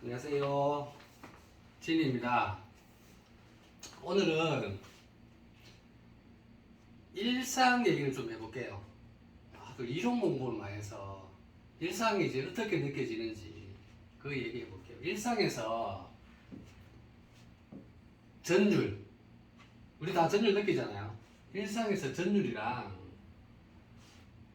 안녕하세요. 진입니다. 오늘은 일상 얘기를 좀 해볼게요. 그 이론 공부를 많이 해서 일상이 이제 어떻게 느껴지는지 그 얘기 해볼게요. 일상에서 전율, 우리 다 전율 느끼잖아요. 일상에서 전율이랑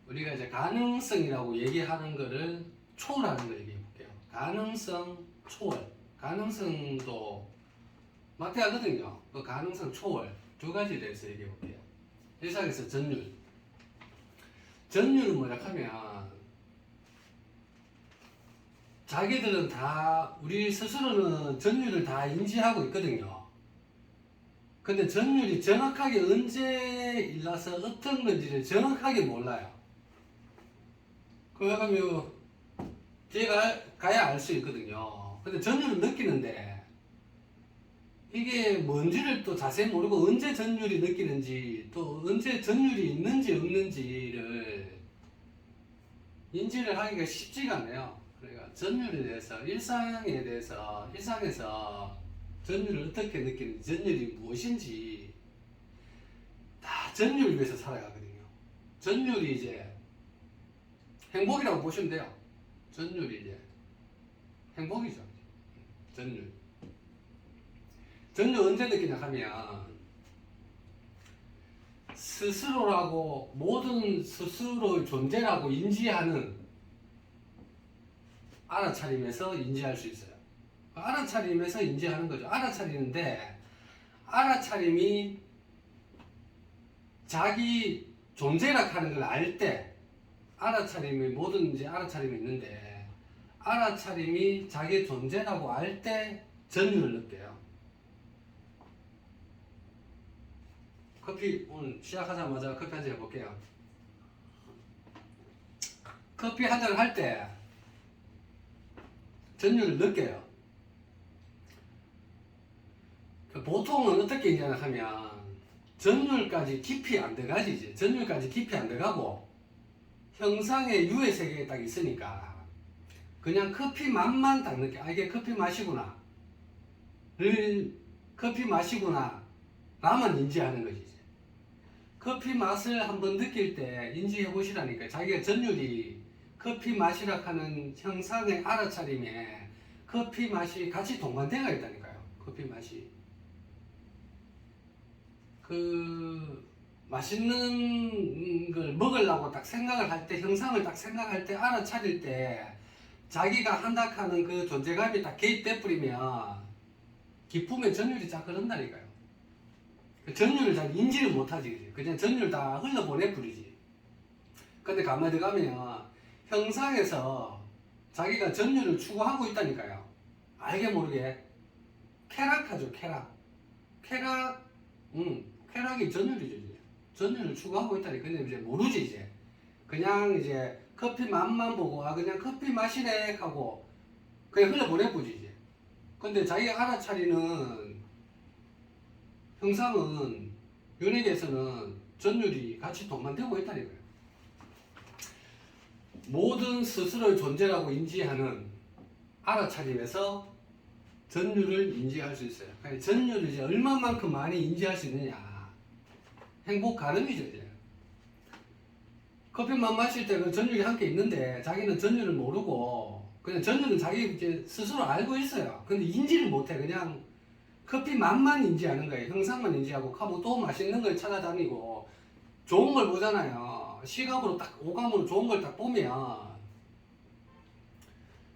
우리가 이제 가능성이라고 얘기하는 거를 초월하는 거 얘기해 볼게요. 가능성 초월. 가능성도 마태하거든요. 그 가능성 초월 두 가지에 대해서 얘기해 볼게요. 일상에서 전율. 전율은 뭐냐 하면 자기들은 다 우리 스스로는 전율을 다 인지하고 있거든요. 근데 전율이 정확하게 언제 일어나서 어떤 건지를 정확하게 몰라요. 그러면 뒤에 가야 알 수 있거든요. 근데 전율을 느끼는데 이게 뭔지를 또 자세히 모르고 언제 전율이 느끼는지 또 언제 전율이 있는지 없는지를 인지를 하기가 쉽지가 않아요. 그러니까 전율에 대해서 일상에서 전율을 어떻게 느끼는지 전율이 무엇인지 다 전율을 위해서 살아가거든요. 전율이 이제 행복이라고 보시면 돼요. 전율이 이제 행복이죠. 전율. 전율 언제 느끼냐 하면 스스로라고 모든 스스로의 존재라고 인지하는 알아차림에서 인지할 수 있어요. 알아차림에서 인지하는 거죠. 알아차리는데 알아차림이 자기 존재라 하는 걸 알 때 알아차림이 뭐든지 알아차림이 있는데 알아차림이 자기 존재라고 알 때 전율을 느껴요. 커피 오늘 시작하자마자 커피 한 잔 해볼게요. 커피 한 잔을 할 때 전율을 느껴요. 보통은 어떻게 인지하냐 하면 전율까지 깊이 안 들어가지. 이제 전율까지 깊이 안 들어가고 형상의 유의 세계에 딱 있으니까 그냥 커피 맛만 딱 느껴. 아, 이게 커피 맛이구나. 커피 맛이구나. 라만 인지하는 거지. 이제. 커피 맛을 한번 느낄 때 인지해 보시라니까. 자기가 전율이 커피 맛이라 하는 형상의 알아차림에 커피 맛이 같이 동반되어 있다니까요. 커피 맛이. 맛있는 걸 먹으려고 딱 생각을 할 때, 형상을 딱 생각할 때, 알아차릴 때, 자기가 한다 하는 그 존재감이 딱 개입돼 버리면, 기쁨의 전율이 쫙 흐른다니까요. 그 전율을 잘 인지를 못하지. 그냥 전율 다 흘러보내 버리지. 근데 가만히 들어가면, 형상에서 자기가 전율을 추구하고 있다니까요. 알게 모르게. 쾌락하죠, 쾌락. 쾌락이 전율이죠, 이제. 전율을 추구하고 있다니. 근데 이제 모르지, 이제. 그냥 이제 커피 맛만 보고, 아, 그냥 커피 맛이래 하고, 그냥 흘려보내보지, 이제. 근데 자기가 알아차리는 형상은, 연예계에서는 전율이 같이 동반되고 있다니까요. 모든 스스로의 존재라고 인지하는 알아차림에서 전율을 인지할 수 있어요. 그러니까 전율을 이제 얼마만큼 많이 인지할 수 있느냐. 행복 가름이죠, 이제. 커피만 마실 때 그 전율이 함께 있는데 자기는 전율을 모르고 그냥 전율은 자기 이제 스스로 알고 있어요. 근데 인지를 못해. 그냥 커피 맛만 인지하는 거예요. 형상만 인지하고 하고 또 맛있는 걸 찾아다니고 좋은 걸 보잖아요. 시각으로 딱 오감으로 좋은 걸 딱 보면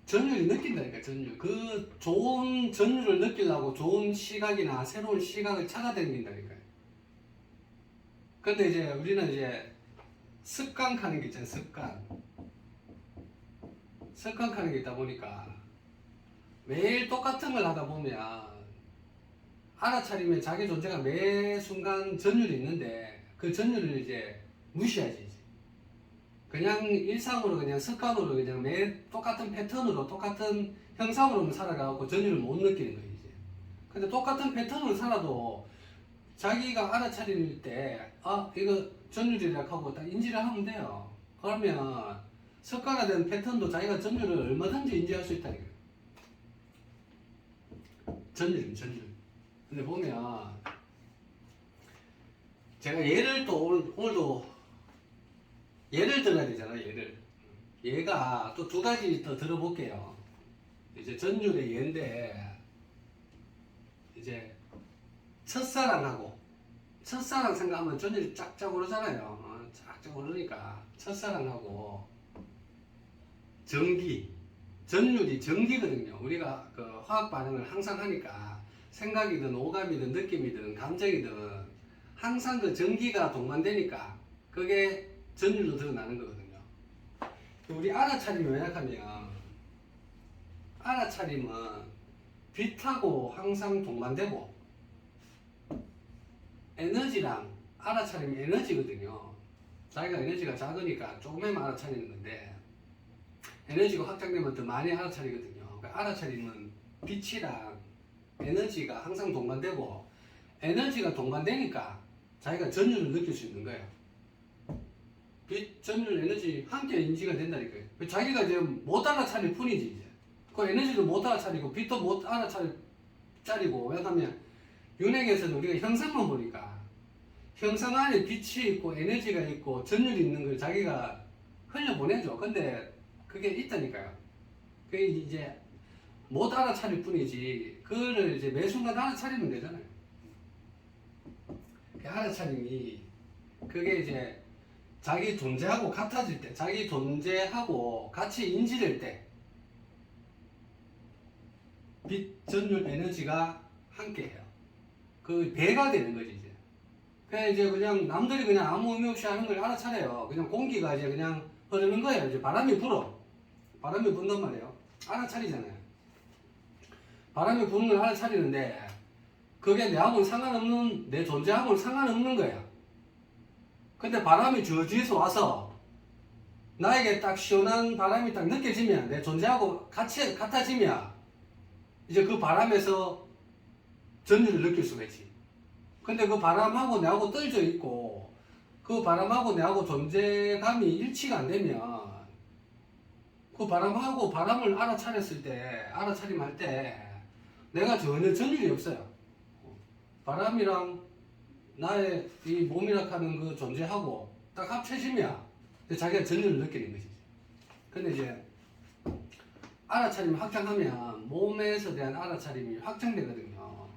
전율이 느낀다니까. 전율. 그 좋은 전율을 느끼려고 좋은 시각이나 새로운 시각을 찾아다닌다니까요. 근데 이제 우리는 이제 습관하는 게 있잖아요. 습관하는 게 있다 보니까 매일 똑같은 걸 하다 보면 알아차리면 자기 존재가 매 순간 전율이 있는데 그 전율을 이제 무시하지. 이제. 그냥 일상으로 그냥 습관으로 그냥 매 똑같은 패턴으로 똑같은 형상으로만 살아가고 전율을 못 느끼는 거예요. 이제. 근데 똑같은 패턴으로 살아도 자기가 알아차릴 때, 이거 전율이라고 하고 딱 인지를 하면 돼요. 그러면 습관화된 패턴도 자기가 전율을 얼마든지 인지할 수 있다니까요. 전율입니다. 전율. 근데 보면 제가 예를 또 오늘도 예를 들어야 되잖아요. 예를. 얘가 또 두 가지 더 들어볼게요. 이제 전율의 예인데 이제 첫사랑하고 첫사랑 생각하면 전율이 쫙쫙 오르잖아요. 쫙쫙 오르니까 첫사랑하고 전기 전율이 전기거든요. 우리가 그 화학 반응을 항상 하니까 생각이든 오감이든 느낌이든 감정이든 항상 그 전기가 동반되니까 그게 전율로 드러나는 거거든요. 우리 알아차림이 왜 약하면 알아차림은 빛하고 항상 동반되고 에너지랑 알아차림이 에너지거든요. 자기가 에너지가 작으니까 조금만 알아차리는 건데 에너지가 확장되면 더 많이 알아차리거든요. 그러니까 알아차림은 빛이랑 에너지가 항상 동반되고 에너지가 동반되니까 자기가 전율을 느낄 수 있는 거예요. 빛, 전율, 에너지 함께 인지가 된다니까요. 자기가 이제 못 알아차릴 뿐이지 이제. 그 에너지도 못 알아차리고 빛도 못 알아차리고 왜냐하면 윤핵에서는 우리가 형상만 보니까 형상 안에 빛이 있고 에너지가 있고 전율이 있는 걸 자기가 흘려보내죠. 근데 그게 있다니까요. 그게 이제 못 알아차릴 뿐이지 그거를 이제 매 순간 알아차리면 되잖아요. 그 알아차림이 그게 이제 자기 존재하고 같아질 때, 자기 존재하고 같이 인지될 때 빛, 전율, 에너지가 함께해요. 그 배가 되는 거지 이제. 그냥 이제 그냥 남들이 그냥 아무 의미 없이 하는 걸 알아차려요. 그냥 공기가 이제 그냥 흐르는 거예요. 이제 바람이 불어. 바람이 분단 말이에요. 알아차리잖아요. 바람이 부는 걸 알아차리는데 그게 내하고는 상관없는, 내 존재하고는 상관없는 거야. 근데 바람이 저 뒤에서 와서 나에게 딱 시원한 바람이 딱 느껴지면 내 존재하고 같이 같아지면 이제 그 바람에서 전율을 느낄 수가 있지. 근데 그 바람하고 내하고 떨어져 있고 그 바람하고 내하고 존재감이 일치가 안 되면 그 바람하고 바람을 알아차렸을 때, 알아차림할 때 내가 전혀 전율이 없어요. 바람이랑 나의 이 몸이라 하는 그 존재하고 딱 합쳐지면 자기가 전율을 느끼는 것이지. 근데 이제 알아차림을 확장하면 몸에서 대한 알아차림이 확장되거든요.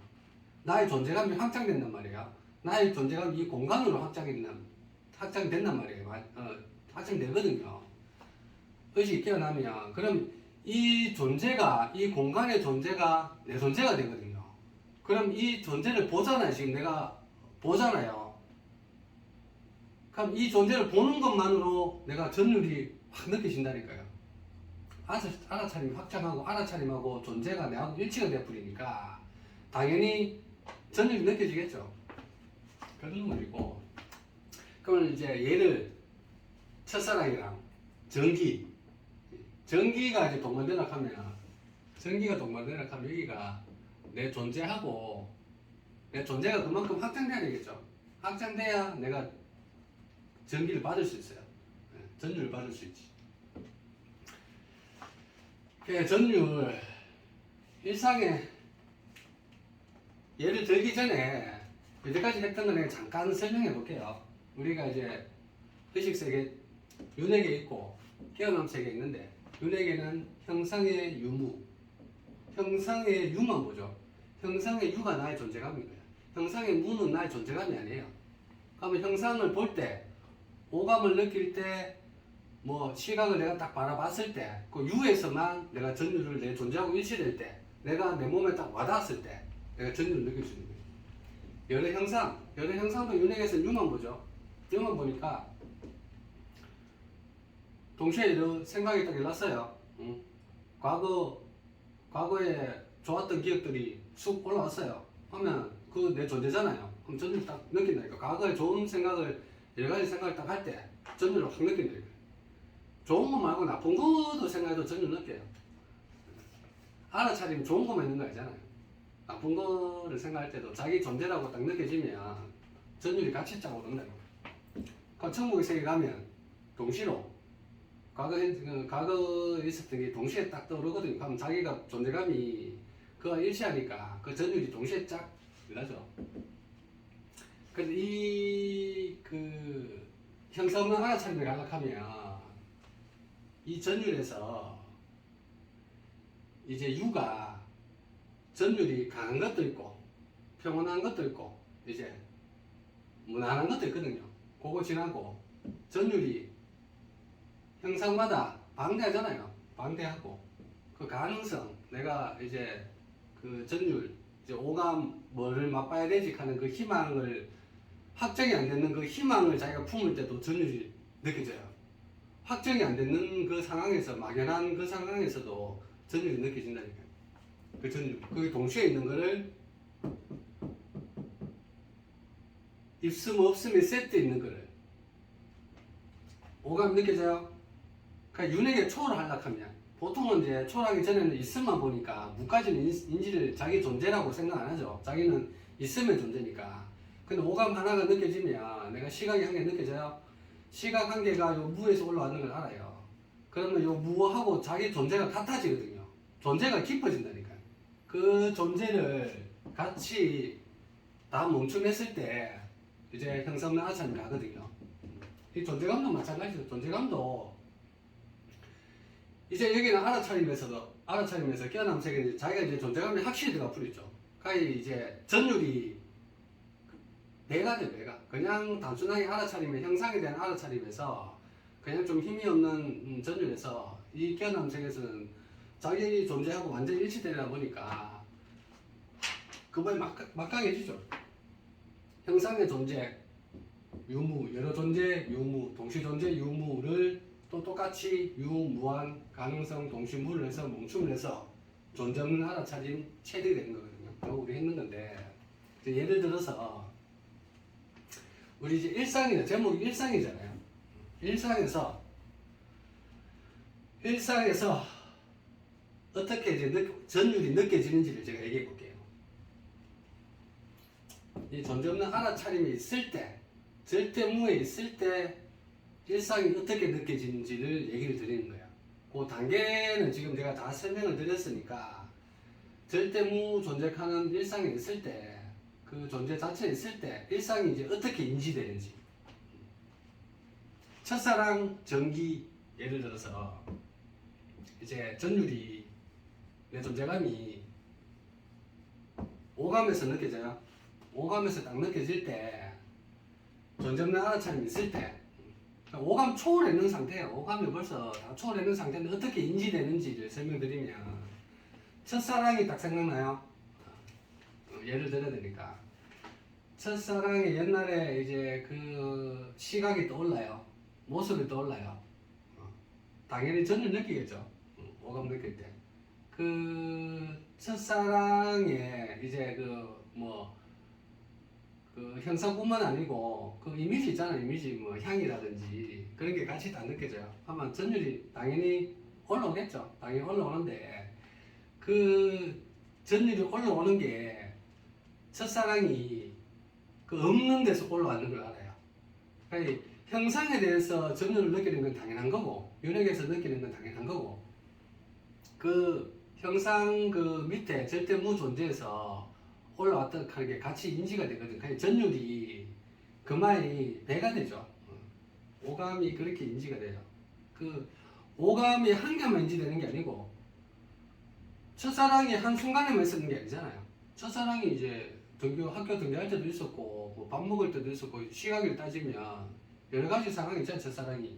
나의 존재감이 확장된단 말이야. 나의 존재감이 이 공간으로 확장된단 말이에요. 확장되거든요. 의식이 깨어나면 그럼 이 존재가, 이 공간의 존재가 내 존재가 되거든요. 그럼 이 존재를 보잖아요. 지금 내가 보잖아요. 그럼 이 존재를 보는 것만으로 내가 전율이 확 느껴진다니까요. 알아차림이 확장하고 알아차림하고 존재가 내하고 일치가 되어버리니까 당연히 전율이 느껴지겠죠. 그런 거이고. 그러면 이제 얘를 첫사랑이랑 전기가 이제 동반되라 하면 전기가 동반되라 하면 여기가 내 존재하고 내 존재가 그만큼 확장돼야 되겠죠. 확장돼야 내가 전기를 받을 수 있어요. 전율을 받을 수 있지. 전율 일상에 예를 들기 전에 이제까지 했던 걸 잠깐 설명해 볼게요. 우리가 이제 의식세계 윤회계 있고 깨어남 세계 있는데 윤회계는 형상의 유무, 형상의 유만 보죠. 형상의 유가 나의 존재감인 거야. 형상의 무는 나의 존재감이 아니에요. 그러면 형상을 볼 때, 오감을 느낄 때, 뭐 시각을 내가 딱 바라봤을 때, 그 유에서만 내가 전율을 내 존재하고 일치될 때, 내가 내 몸에 딱 와닿았을 때, 내가 전율을 느낄 수 있는 거예요. 여러 형상도 윤회계에서 유만 보죠. 유만 보니까 동시에 이런 생각이 딱 일어났어요. 과거에 좋았던 기억들이 쑥 올라왔어요. 하면 그 내 존재잖아요. 그럼 전율 딱 느낀다니까. 과거에 좋은 생각을, 여러 가지 생각을 딱 할 때 전율을 확 느낀다니까. 좋은 거 말고 나쁜 것도 생각해도 전율 느껴요. 알아차리면 좋은 거만 있는 거 아니잖아요. 나쁜 거를 생각할 때도 자기 존재라고 딱 느껴지면 전율이 같이 쫙 오른다고. 그럼 천국의 세계 가면 동시로 과거에 있었던 게 동시에 딱 떠오르거든요. 그럼 자기가 존재감이 그와 일치하니까 그 전율이 동시에 쫙 일어나죠. 근데 그 형사 없는 알아차림에 가락하면 이 전율에서 이제 유가 전율이 강한 것도 있고 평온한 것도 있고 이제 무난한 것도 있거든요. 그거 지나고 전율이 형상마다 방대하잖아요. 방대하고 그 가능성 내가 이제 그 전율 이제 오감 뭐를 맛봐야 되지 하는 그 희망을 확정이 안 되는 그 희망을 자기가 품을 때도 전율이 느껴져요. 확정이 안 되는 그 상황에서 막연한 그 상황에서도 전율이 느껴진다니까요. 그 전율 그게 동시에 있는 거를 있음 없음에 세트 있는 거를 오감 느껴져요? 그러니까 윤회계 초를 하려면 보통은 이제 초하기 전에는 있음만 보니까 무까지는 인지를 자기 존재라고 생각 안 하죠. 자기는 있음의 존재니까. 근데 오감 하나가 느껴지면 내가 시각이 한 개 느껴져요. 시각 한 개가 요 무에서 올라왔는 걸 알아요. 그러면 요 무하고 자기 존재가 같아지거든요. 존재가 깊어진다니까요. 그 존재를 같이 다 멈춤했을 때 이제 형성된 아차림이 가거든요. 이 존재감도 마찬가지죠. 존재감도 이제 여기는 알아차림에서 깨어남 세계는 자기가 이제 존재감이 확실히 들어가 버리죠. 가히 이제 전율이 배가 돼, 배가. 그냥 단순하게 알아차림의 형상에 대한 알아차림에서 그냥 좀 힘이 없는 전율에서 이 깨어남 세계에서는 자기 존재하고 완전히 일치되다 보니까 그거에 막강해지죠. 형상의 존재, 유무, 여러 존재, 유무, 동시 존재, 유무를 또 똑같이 유무한 가능성 동시무를 해서 멈춤을 해서 존재 없는 알아차림 체득이 되는 거거든요. 그거 우리 했는 건데 예를 들어서 우리 이제 일상이잖아요. 제목이 일상이잖아요. 일상에서 어떻게 이제 전율이 느껴지는지를 제가 얘기해 볼게요. 이 존재 없는 알아차림이 있을 때, 절대무에 있을 때 일상이 어떻게 느껴지는지를 얘기를 드리는 거예요. 그 단계는 지금 제가 다 설명을 드렸으니까 절대무 존재하는 일상이 있을 때, 그 존재 자체에 있을 때 일상이 이제 어떻게 인지되는지. 첫사랑 전기 예를 들어서 이제 전율이 내 존재감이 오감에서 느껴져요. 오감에서 딱 느껴질 때 존재 없는 알아차림이 있을 때 오감 초월했는 상태예요. 오감이 벌써 다 초월했는 상태인데 어떻게 인지되는지를 설명드리면 첫사랑이 딱 생각나요. 예를 들어야 되니까 첫사랑이 옛날에 이제 그 시각이 떠올라요. 모습이 떠올라요. 당연히 전율 느끼겠죠. 오감 느낄 때. 그 첫사랑에 이제 그 형상뿐만 아니고 그 이미지 있잖아요. 이미지 뭐 향이라든지 그런 게 같이 다 느껴져요. 아마 전율이 당연히 올라오겠죠. 당연히 올라오는데 그 전율이 올라오는 게 첫사랑이 그 없는 데서 올라왔는 걸 알아요. 그러니까 형상에 대해서 전율을 느끼는 건 당연한 거고 윤회에서 느끼는 건 당연한 거고 그 형상 그 밑에 절대무 존재에서 올라왔던 하는 게 같이 인지가 되거든. 그러니까 전율이 그만이 배가 되죠. 오감이 그렇게 인지가 돼요. 그 오감이 한 개만 인지되는 게 아니고 첫사랑이 한 순간에만 있었는 게 아니잖아요. 첫사랑이 이제 학교 등교할 때도 있었고 뭐 밥 먹을 때도 있었고 시각을 따지면 여러 가지 상황이 있잖아요. 첫사랑이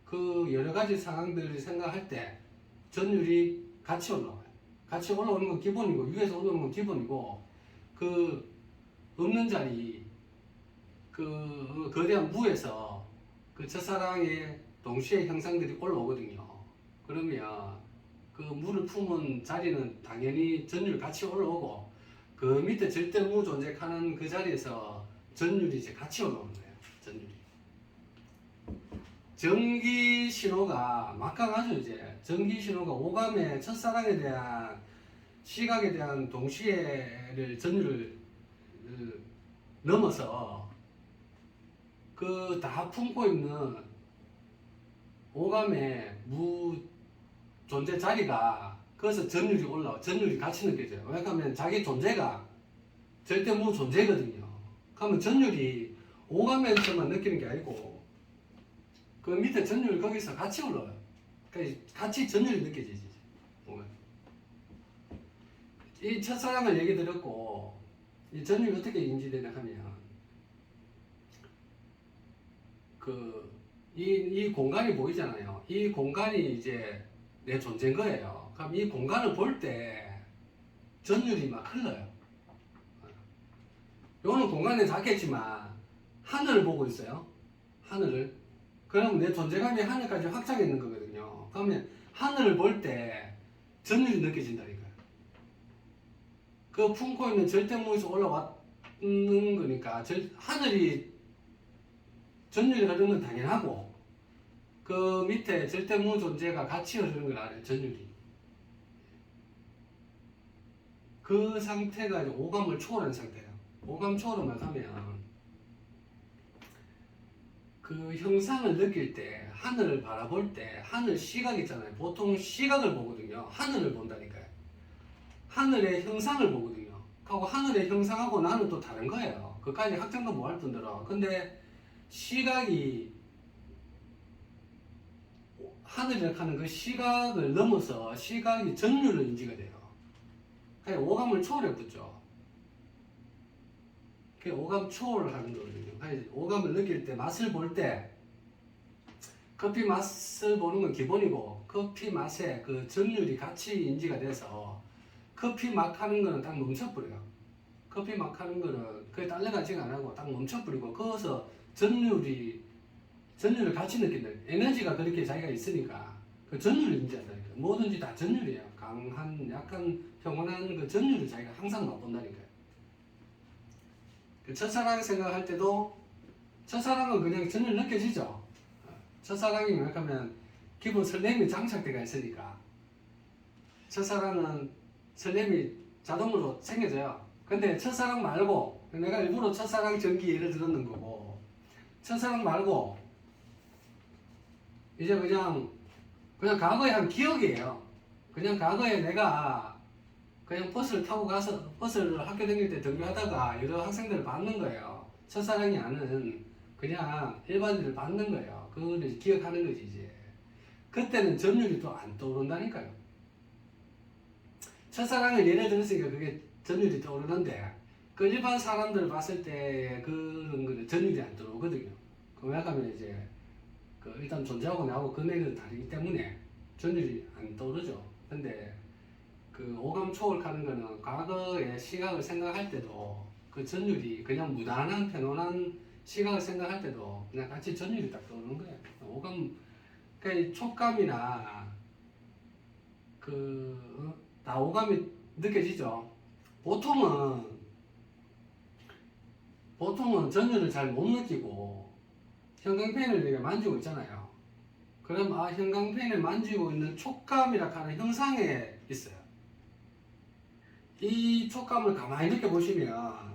그 여러 가지 상황들을 생각할 때 전율이 같이 올라와요. 같이 올라오는 건 기본이고 위에서 올라오는 건 기본이고 그 없는 자리 그 거대한 무에서 그 첫사랑의 동시에 형상들이 올라오거든요. 그러면 그 무를 품은 자리는 당연히 전율 같이 올라오고 그 밑에 절대무 존재하는 그 자리에서 전율이 이제 같이 올라오는 거예요. 전율이. 전기 신호가 막강하죠. 이제 전기 신호가 오감의 첫사랑에 대한 시각에 대한 동시에를 전율을 넘어서 그 다 품고 있는 오감의 무 존재 자리가 그래서 전율이 올라와. 전율이 같이 느껴져요. 왜냐하면 자기 존재가 절대 무존재거든요. 그러면 전율이 오감에서만 느끼는 게 아니고 그 밑에 전율 거기서 같이 올라와요. 그러니까 같이 전율이 느껴지지. 이 첫사랑을 얘기 드렸고 이 전율이 어떻게 인지되냐 하면 이 공간이 보이잖아요. 이 공간이 이제 내 존재인 거예요. 그럼 이 공간을 볼 때 전율이 막 흘러요. 요거는 공간에 작겠지만 하늘을 보고 있어요. 하늘을. 그럼 내 존재감이 하늘까지 확장해 있는 거거든요. 그러면 하늘을 볼 때 전율이 느껴진다니까요. 그 품고 있는 절대무에서 올라왔는 거니까 하늘이 전율이 흐르는 건 당연하고 그 밑에 절대무 존재가 같이 흐르는 걸 알아요. 전율이. 그 상태가 이제 오감을 초월한 상태예요. 오감 초월만 하면 그 형상을 느낄 때 하늘을 바라볼 때 하늘 시각 있잖아요. 보통 시각을 보거든요. 하늘을 본다니까요. 하늘의 형상을 보거든요. 하고 하늘의 형상하고 나는 또 다른 거예요. 그까지 확장도 못 할 뿐더러. 근데 시각이 하늘이라고 하는 그 시각을 넘어서 시각이 전율로 인지가 돼요. 그냥 오감을 초월해 붙죠. 그게 오감 초월을 하는 거거든요. 오감을 느낄 때 맛을 볼 때 커피 맛을 보는 건 기본이고 커피 맛에 그 전율이 같이 인지가 돼서 커피 막 하는 거는 딱 멈춰버려요. 커피 막 하는 거는 그게 딸려가지가 안 하고 딱 멈춰버리고 거기서 전율을 같이 느낀다. 에너지가 그렇게 자기가 있으니까 그 전율을 인지한다니까. 뭐든지 다 전율이에요. 강한, 약간 평온한 그 전율을 자기가 항상 맛본다니까요. 그 첫사랑 생각할 때도 첫사랑은 그냥 전율 느껴지죠. 첫사랑이 뭐냐면 기본 설렘이 장착되어 있으니까 첫사랑은 설렘이 자동으로 생겨져요. 근데 첫사랑 말고 내가 일부러 첫사랑 전기 예를 들었는 거고 첫사랑 말고 이제 그냥 과거의 한 기억이에요. 그냥 과거에 내가 그냥 버스를 타고 가서 버스를 학교 다닐 때 등교하다가 여러 학생들을 봤는 거예요. 첫사랑이 아는 그냥 일반인을 봤는 거예요. 그걸 기억하는 거지 이제. 그때는 전율이 또 안 떠오른다니까요. 첫사랑을 예를 들었으니까 그게 전율이 떠오르는데 그 일반 사람들 봤을 때 그런 거는 전율이 안 떠오르거든요. 왜냐하면 이제 그 일단 존재하고 나하고 근해는 다르기 때문에 전율이 안 떠오르죠. 근데 그 오감 초월하는 거는 과거의 시각을 생각할 때도 그 전율이 그냥 무난한 편안한 시각을 생각할 때도 그냥 같이 전율이 딱 떠오르는 거예요. 오감, 그러니까 촉감이나 다 오감이 느껴지죠. 보통은 전율을 잘 못 느끼고 형광펜을 내가 만지고 있잖아요. 그럼 형광펜을 만지고 있는 촉감이라 하는 형상에 있어요. 이 촉감을 가만히 느껴보시면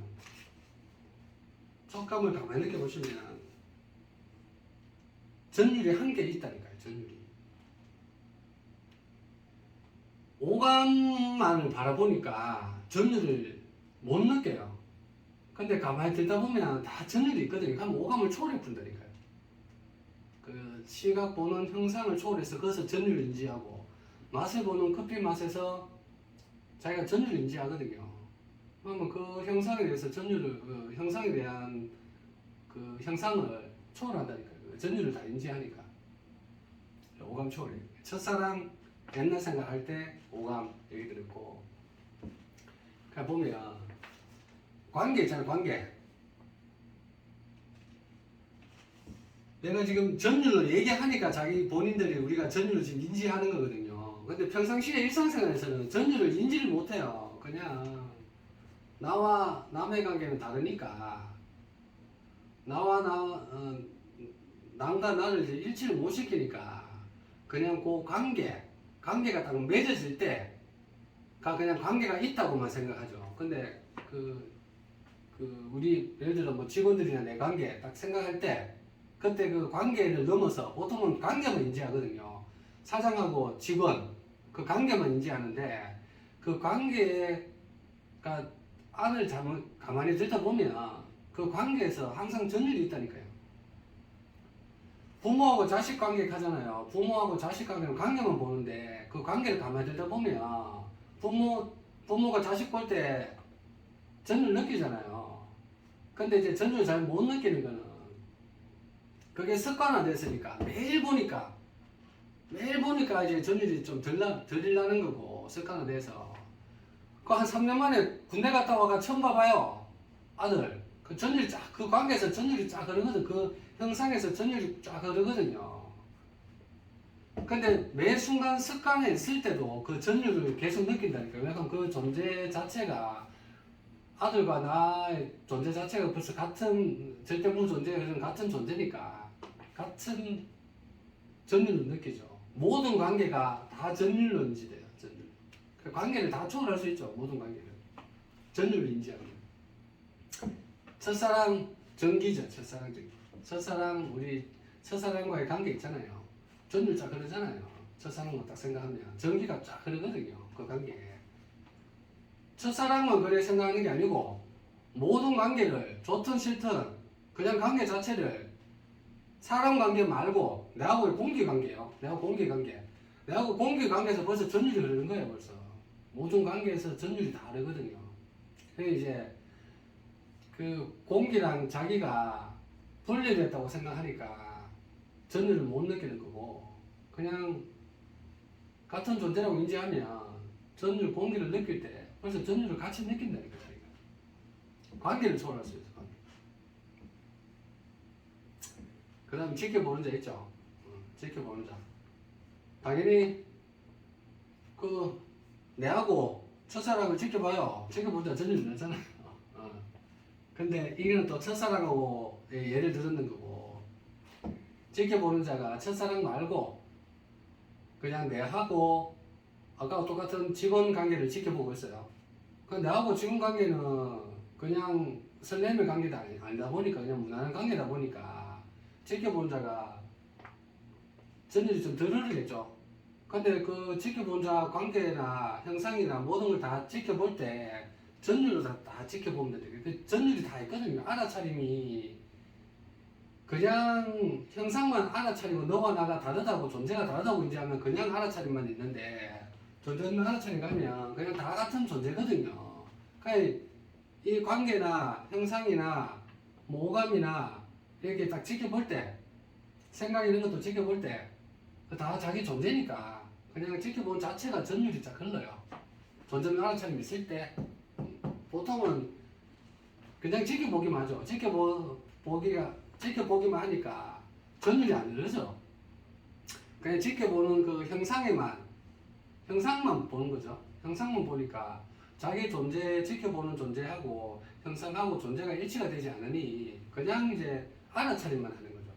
전율이 한 개 있다니까요. 전율이. 오감만을 바라보니까 전율을 못 느껴요. 근데 가만히 들다 보면 다 전율이 있거든요. 그럼 오감을 초월해 푼다니까요. 그 시각 보는 형상을 초월해서 그것을 전율 인지하고 맛을 보는 커피 맛에서 자기가 전율을 인지하거든요. 그러면 그 형상에 대해서 그 형상에 대한 그 형상을 초월한다니까요. 전율을 다 인지하니까. 오감 초월이에요. 첫사랑 옛날 생각할 때 오감 얘기 들었고, 그냥 보면 관계 있잖아요. 관계. 내가 지금 전율로 얘기하니까 자기 본인들이 우리가 전율을 지금 인지하는 거거든요. 근데 평상시에 일상생활에서는 전율을 인지를 못해요. 그냥 나와 남의 관계는 다르니까 남과 나를 이제 일치를 못 시키니까 그냥 그 관계가 딱 맺어질 때가 그냥 관계가 있다고만 생각하죠. 근데 우리 예를 들어 뭐 직원들이나 내 관계 딱 생각할 때 그때 그 관계를 넘어서 보통은 관계만 인지하거든요. 사장하고 직원 그 관계만 인지하는데 그 관계가 안을 가만히 들여다보면 그 관계에서 항상 전율이 있다니까요. 부모하고 자식 관계 하잖아요. 부모하고 자식 관계는 관계만 보는데 그 관계를 가만히 들여다보면 부모가 자식 볼 때 전율 느끼잖아요. 근데 이제 전율 잘 못 느끼는 거는 그게 습관화 됐으니까 매일 보니까 이제 전율이 좀 덜 나는 거고 습관화 돼서 그 한 3년 만에 군대 갔다 와가 처음 봐봐요. 아들 그 전율이 그 관계에서 전율이 쫙 흐르거든. 그 형상에서 전율이 쫙 흐르거든요. 근데 매 순간 습관에 있을 때도 그 전율을 계속 느낀다니까요. 약간 그 존재 자체가 아들과 나의 존재 자체가 벌써 같은 절대무 존재가 같은 존재니까 같은 전율을 느끼죠. 모든 관계가 다 전율로 인지돼요. 전율. 그 관계를 다 초월할 수 있죠. 모든 관계를 전율을 인지하면. 첫사랑 전기죠. 첫사랑 전기. 우리 첫사랑과의 관계 있잖아요. 전율 쫙 흐르잖아요. 첫사랑만 딱 생각하면 전기가 쫙 흐르거든요. 그 관계에. 첫사랑만 그래 생각하는 게 아니고 모든 관계를 좋든 싫든 그냥 관계 자체를 사람 관계 말고 내하고의 공기 관계요. 내하고 공기 관계에서 벌써 전율이 흐르는 거예요. 벌써 모든 관계에서 전율이 다 흐르거든요. 그래서 이제 그 공기랑 자기가 분리됐다고 생각하니까 전율을 못 느끼는 거고 그냥 같은 존재라고 인지하면 전율 공기를 느낄 때 벌써 전율을 같이 느낀다니까 자기가. 관계를 초월할 수 있어. 그 다음 지켜보는 자 있죠. 지켜보는 자. 당연히 그 내하고 첫사랑을 지켜봐요. 지켜보는 자 전율이 나잖아요. 근데 이거는 또 첫사랑하고 예를 들었는 거고 지켜보는 자가 첫사랑 말고 그냥 내하고 아까 똑같은 직원 관계를 지켜보고 있어요. 그 내하고 직원 관계는 그냥 설렘의 관계도 아니다 보니까 그냥 무난한 관계다 보니까 지켜보는 자가 전율이 좀 덜 흐르겠죠. 근데 그 지켜보는 자 관계나 형상이나 모든 걸 다 지켜볼 때 전율로 다 지켜보면 돼요. 그 전율이 다 있거든요. 알아차림이 그냥 형상만 알아차리고 너와 나가 다르다고 존재가 다르다고 인지하면 그냥 알아차림만 있는데 존재는 알아차림 가면 그냥 다 같은 존재거든요. 그러니까 이 관계나 형상이나 오감이나 이렇게 딱 지켜볼 때 생각 이런 것도 지켜볼 때 다 자기 존재니까 그냥 지켜본 자체가 전율이 쫙 흘러요. 존재는 알아차림 있을 때 보통은 그냥 지켜보기만 하죠. 지켜보기만 하니까 전율이 안 흐르죠. 그냥 지켜보는 그 형상만 보는 거죠. 형상만 보니까 자기 존재, 지켜보는 존재하고 형상하고 존재가 일치가 되지 않으니 그냥 이제 알아차림만 하는 거죠.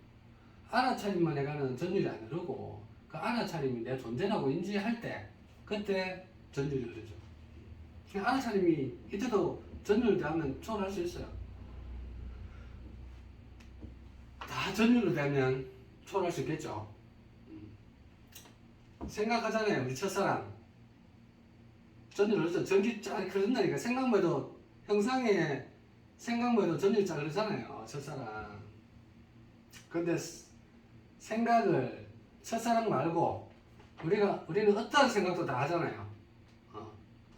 알아차림만 해가는 전율이 안 흐르고 그 알아차림이 내 존재라고 인지할 때 그때 전율이 흐르죠. 알아차림이 이때도 전율을 대하면 초월할 수 있어요. 다 전율로 되면 초월할 수 있겠죠. 생각하잖아요. 우리 첫사랑 전율 흐르죠. 전기 쫙 흐른다니까. 생각만 해도 전율이 쫙 흐르잖아요. 첫사랑. 근데 생각을 첫사랑 말고 우리는 어떠한 생각도 다 하잖아요.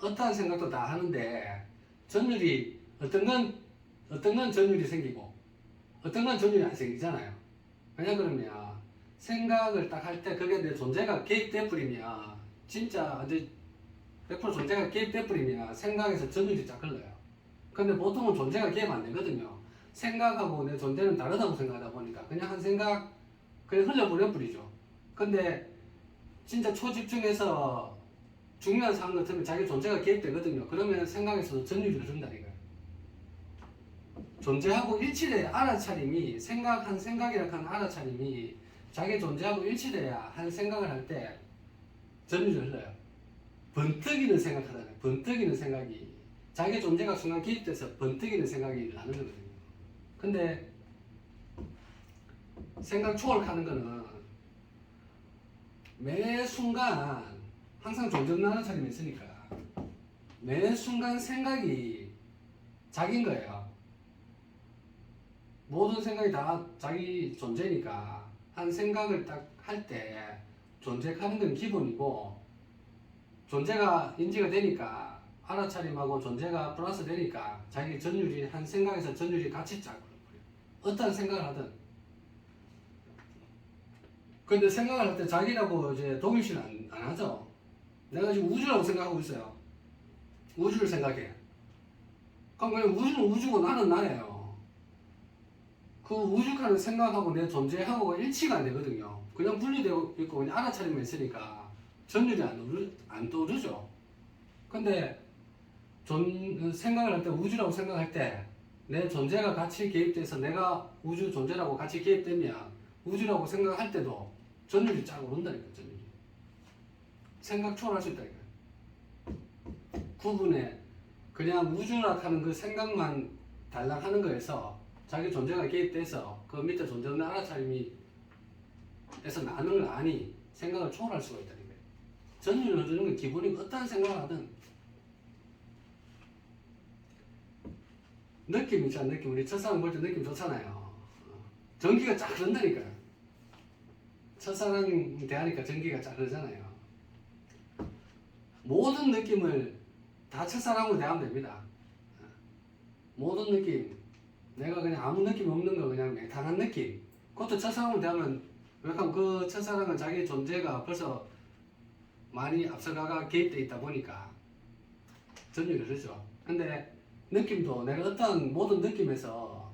어떠한 생각도 다 하는데 전율이 어떤 건 전율이 생기고 어떤 건 전율이 안 생기잖아요. 왜냐 그러면 생각을 딱 할 때 그게 내 존재가 개입돼 버리면 진짜 100% 존재가 개입돼 버리면 생각에서 전율이 쫙 흘러요. 근데 보통은 존재가 개입 안 되거든요. 생각하고 내 존재는 다르다고 생각하다 보니까 그냥 한 생각 그냥 흘려버려 버리죠. 근데 진짜 초집중해서 중요한 상황 같으면 자기 존재가 개입되거든요. 그러면 생각에서도 전율이 흐른다니까요. 존재하고 일치돼야 알아차림이 한 생각이라 하는 알아차림이 자기 존재하고 일치돼야 한 생각을 할 때 전율이 흘러요. 번뜩이는 생각하잖아요. 번뜩이는 생각이 자기 존재가 순간 개입돼서 번뜩이는 생각이 나는 거거든요. 근데 생각 초월하는 거는 매 순간 항상 존재 없는 알아차림이 있으니까 매 순간 생각이 자기인 거예요. 모든 생각이 다 자기 존재니까 한 생각을 딱 할 때 존재하는 건 기본이고 존재가 인지가 되니까 알아차림하고 존재가 플러스 되니까 자기 전율이 한 생각에서 전율이 같이 짜고 어떤 생각을 하든 근데 생각을 할 때 자기라고 이제 동일시는 안 하죠. 내가 지금 우주라고 생각하고 있어요. 우주를 생각해. 그럼 그냥 우주는 우주고 나는 나예요. 그 우주라는 생각하고 내 존재하고가 일치가 안 되거든요. 그냥 분리되어 있고 그냥 알아차림만 있으니까 전율이 안 떠오르죠. 근데 생각을 할 때 우주라고 생각할 때 내 존재가 같이 개입돼서 내가 우주 존재라고 같이 개입되면 우주라고 생각할 때도 전율이 쫙 오른다니까. 전율이 생각 초월할 수 있다니까. 구분에 그냥 우주라 하는 그 생각만 달랑 하는 거에서 자기 존재가 개입돼서 그 밑에 존재 없는 알아차림이 에서 나는 걸 아니 생각을 초월할 수가 있다는 거예요. 전율을 흐르는 건 기본이고 어떠한 생각을 하든 느낌 있잖아. 느낌. 우리 첫사랑 볼 때 느낌 좋잖아요. 전기가 쫙 흐른다니까요. 첫사랑 대하니까 전기가 쫙 흐르잖아요. 모든 느낌을 다 첫사랑으로 대하면 됩니다. 모든 느낌 내가 그냥 아무 느낌 없는 거 그냥 맹탕한 느낌 그것도 첫사랑으로 대하면 왜냐면 그 첫사랑은 자기 존재가 벌써 많이 앞서가가 개입되어 있다 보니까 전율이 흐르죠. 근데 느낌도 내가 어떤 모든 느낌에서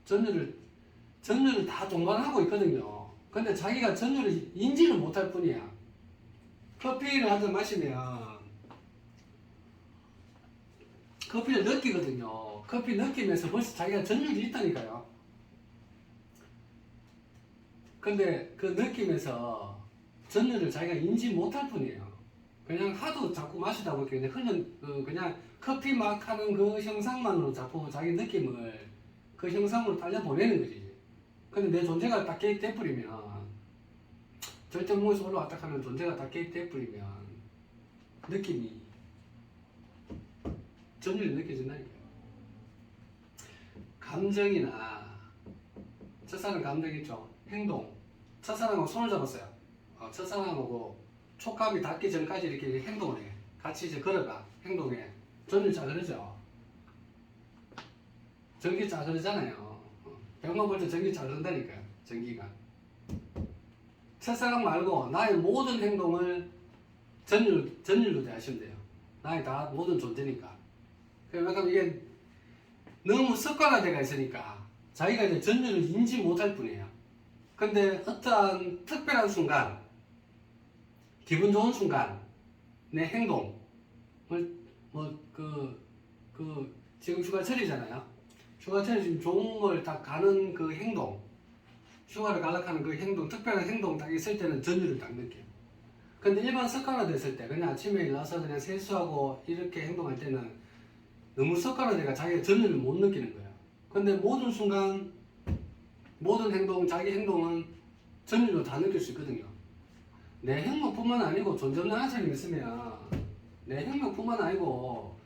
전율을 다 동반하고 있거든요. 근데 자기가 전율을 인지를 못할 뿐이야. 커피를 한 잔 마시면 커피를 느끼거든요. 커피 느끼면서 벌써 자기가 전율이 있다니까요. 근데 그 느낌에서 전율을 자기가 인지 못할 뿐이에요. 그냥 하도 자꾸 마시다 보니까 그냥 커피 막 하는 그 형상만으로 자꾸 자기 느낌을 그 형상으로 딸려 보내는 거지. 근데 내 존재가 딱 개입돼 버리면 절대무에서 올라왔다 하면 존재가 다 개입돼 버리면 느낌이 전율이 느껴진다니까요. 감정이나 첫사랑 감정 있죠. 행동. 첫사랑하고 손을 잡았어요. 첫사랑하고 촉감이 닿기 전까지 이렇게 행동을 해. 같이 이제 걸어가. 행동해. 전율 잘 흐르죠. 전기 잘 흐르잖아요. 100만 볼트 전기 잘 흐른다니까요. 전기가. 첫사랑 말고 나의 모든 행동을 전율로 대하시면 돼요. 나의 다 모든 존재니까. 왜냐면 이게 너무 습관화되어 있으니까 자기가 이제 전율을 인지 못할 뿐이에요. 근데 어떠한 특별한 순간, 기분 좋은 순간, 내 행동을 지금 휴가철이잖아요. 휴가철에 지금 좋은 걸 딱 가는 그 행동, 휴가를 가려고 하는 그 행동, 특별한 행동 딱 있을 때는 전율을 딱 느껴요. 근데 일반 습관화됐을 때, 그냥 아침에 일어나서 그냥 세수하고 이렇게 행동할 때는 너무 습관화돼가 자기가 전율을 못 느끼는 거예요. 근데 모든 순간, 모든 행동, 자기 행동은 전율로 다 느낄 수 있거든요. 내 행동뿐만 아니고 존재 없는 알아차림이 있으면 내 행동뿐만 아니고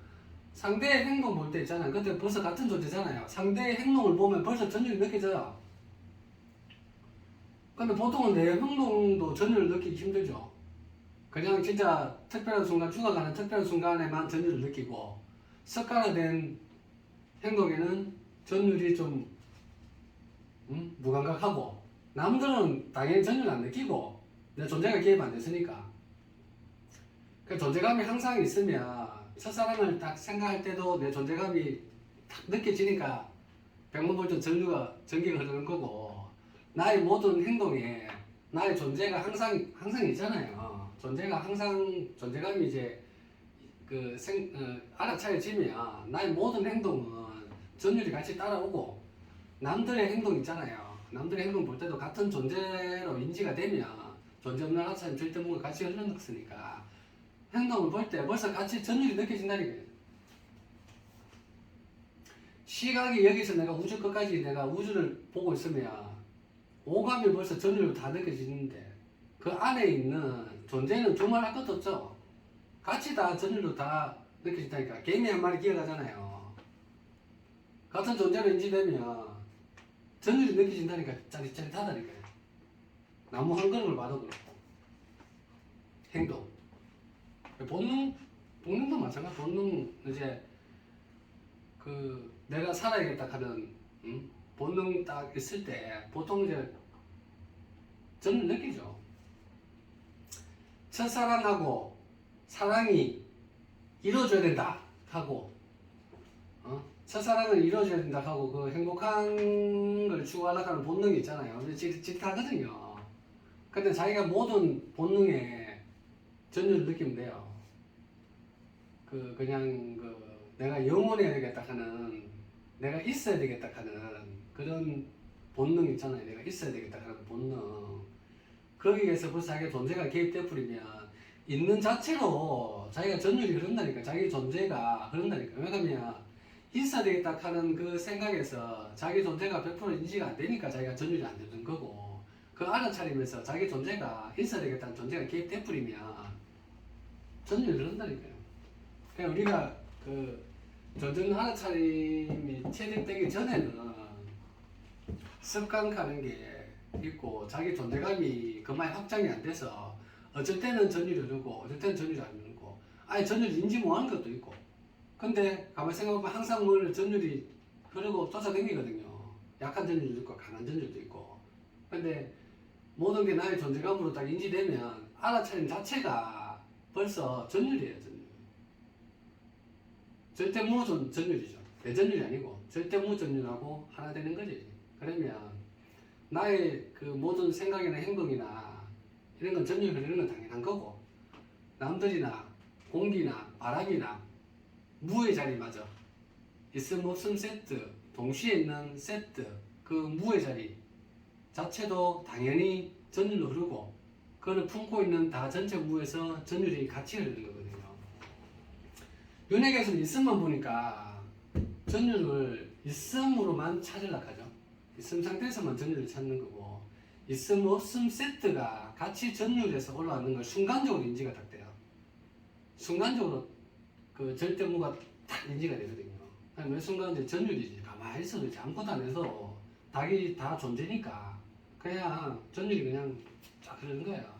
상대의 행동 볼 때 있잖아요. 그때 벌써 같은 존재잖아요. 상대의 행동을 보면 벌써 전율이 느껴져요. 근데 보통은 내 행동도 전율을 느끼기 힘들죠. 그냥 진짜 특별한 순간, 죽어가는 특별한 순간에만 전율을 느끼고 습관화된 행동에는 전율이 좀 무감각하고 남들은 당연히 전율 안 느끼고 내 존재가 개입 안 됐으니까 그 존재감이 항상 있으면 첫사랑을 딱 생각할 때도 내 존재감이 딱 느껴지니까 100만 볼트 전기가 흐르는 거고 나의 모든 행동에 나의 존재가 항상 있잖아요. 존재가 항상 존재감이 이제 알아차려지면 나의 모든 행동은 전율이 같이 따라오고 남들의 행동 있잖아요. 남들의 행동 볼 때도 같은 존재로 인지가 되면 존재 없는 알아차림 절대 뭔가 같이 흘러났으니까 행동을 볼 때 벌써 같이 전율이 느껴진다니까요. 시각이 여기서 내가 우주 끝까지 내가 우주를 보고 있으면 오감이 벌써 전율로 다 느껴지는데 그 안에 있는 존재는 두말할 것도 없죠. 같이 다 전율로 다 느껴진다니까. 개미 한 마리 기어가잖아요. 같은 존재로 인지되면 전율이 느껴진다니까. 짜릿짜릿하다니까요. 나무 한 그루를 봐도 그렇고. 행동. 본능도 마찬가지. 본능, 이제, 내가 살아야겠다 하는, 본능 딱 있을 때, 보통 이제, 저는 느끼죠. 첫사랑하고, 사랑이 이루어져야 된다 하고, 첫사랑을 이루어져야 된다 하고, 그 행복한 걸 추구하려고 하는 본능이 있잖아요. 근데 찌릿하거든요. 근데 자기가 모든 본능에 전율을 느끼면 돼요. 그냥 내가 영원해야 되겠다 하는, 내가 있어야 되겠다 하는 그런 본능 있잖아요. 내가 있어야 되겠다 하는 본능. 거기에서 벌써 자기가 존재가 개입돼 버리면 있는 자체로 자기가 전율이 흐른다니까. 자기 존재가 흐른다니까. 왜냐면 있어야 되겠다 하는 그 생각에서 자기 존재가 100% 인지가 안 되니까 자기가 전율이 안 되는 거고, 그 알아차리면서 자기 존재가 있어야 되겠다는 존재가 개입돼 버리면 전율이 흐른다니까요. 그냥 우리가 조정 알아차림이 체득되기 전에는 습관 가는 게 있고, 자기 존재감이 그만 확장이 안 돼서 어쩔 때는 전율이 흐르고 어쩔 때는 전율이 안 흐르고, 아예 전율 인지 못하는 것도 있고. 근데 가만히 생각해보면 항상 전율이 흐르고 쫓아다니거든요. 약한 전율도 있고 강한 전율도 있고. 근데 모든 게 나의 존재감으로 딱 인지되면 알아차림 자체가 벌써 전율이에요. 전율. 절대 무전 전율이죠. 대전율이 아니고 절대 무전율하고 하나 되는 거지. 그러면 나의 그 모든 생각이나 행동이나 이런 건 전율 흐르는 건 당연한 거고, 남들이나 공기나 바람이나 무의 자리마저 있음 없음 세트, 동시에 있는 세트, 그 무의 자리 자체도 당연히 전율로 흐르고, 그걸 품고 있는 다 전체 무에서 전율이 같이 흐르는 거거든요. 윤핵에서는 있음만 보니까 전율을 있음으로만 찾으려고 하죠. 있음 상태에서만 전율을 찾는 거고, 있음 없음 세트가 같이 전율에서 올라가는 걸 순간적으로 인지가 딱 돼요. 순간적으로 그 절대무가 딱 인지가 되거든요. 왜 순간 이제 전율이지. 가만히 있어도 이제 아무것도 안 해서 닭이 다 존재니까 그냥 전율이 그냥 쫙 흐르는 거예요.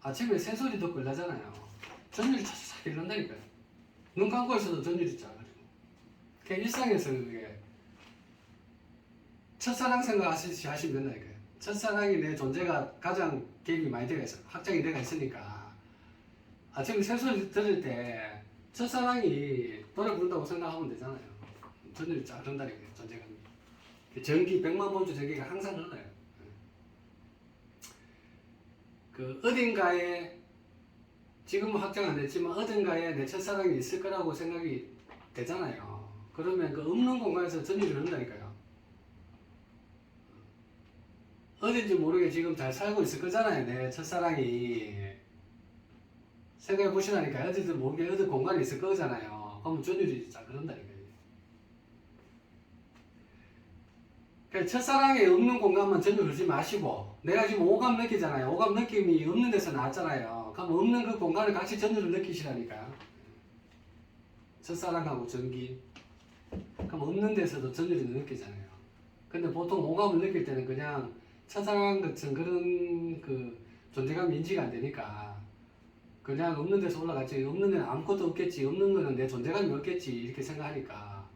아침에 새소리 듣고 일하잖아요. 전율이 쫙 흐른다니까요. 눈 감고 있어도 전율이 쫙 흐르고. 그냥 일상에서 그게 첫사랑 생각하시듯이 하시면 된다니까요. 첫사랑이 내 존재가 가장 개입이 많이 되어 있어. 확장이 되어 있으니까 아침에 새소리 들을 때 첫사랑이 노래 부른다고 생각하면 되잖아요. 전율이 쫙 흐른다니까요. 존재감이. 전기 100만 볼트 전기가 항상 흘러요. 어딘가에 지금은 확정 안 됐지만 어딘가에 내 첫사랑이 있을 거라고 생각이 되잖아요. 그러면 그 없는 공간에서 전율이 흐른다니까요. 어딘지 모르게 지금 잘 살고 있을 거잖아요. 내 첫사랑이. 생각해 보시라니까. 어딘지 모르게 어디 공간에 있을 거잖아요. 그러면 전율이 잘 흐른다니까요. 그러니까 첫사랑에 없는 공간만 전율 흐르지 마시고, 내가 지금 오감 느끼잖아요. 오감 느낌이 없는 데서 나왔잖아요. 그럼 없는 그 공간을 같이 전율을 느끼시라니까. 첫사랑하고 전기. 그럼 없는 데서도 전율이 느끼잖아요. 근데 보통 오감을 느낄 때는 그냥 첫사랑 같은 그런 존재감 인지가 안 되니까 그냥 없는 데서 올라갔지. 없는 데는 아무것도 없겠지. 없는 거는 내 존재감이 없겠지. 이렇게 생각하니까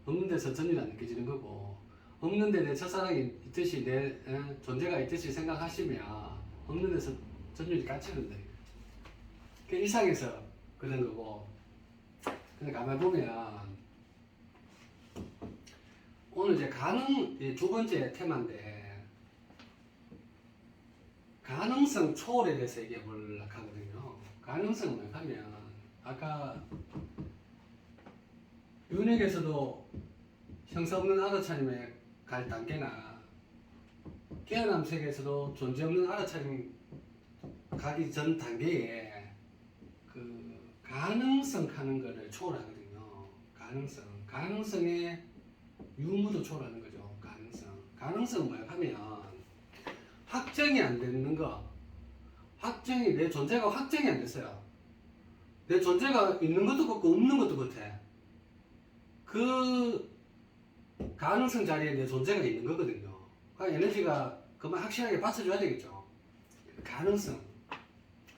없는 데서 전율이 안 느껴지는 거고, 없는데 내 첫사랑이 있듯이 내 존재가 있듯이 생각하시면 없는 데서 전율이 같이 흐른다. 그 이상에서 그런 거고. 근데 가만히 보면 오늘 이제 가능 두 번째 테마인데, 가능성 초월에 대해서 얘기해 보려고 하거든요. 가능성은 뭐냐면 아까 윤핵에서도 형사 없는 알아차림에 갈 단계나 깨어남 세계에서도 존재 없는 알아차림 가기 전 단계에 그 가능성 하는 거를 초월하거든요. 가능성의 유무도 초월하는 거죠. 가능성은 뭐야 하면 확정이 안 되는 거, 내 존재가 확정이 안 됐어요. 내 존재가 있는 것도 같고 없는 것도 같아. 그 가능성 자리에 내 존재가 있는 거거든요. 그러니까 에너지가 그만 확실하게 받쳐줘야 되겠죠. 가능성.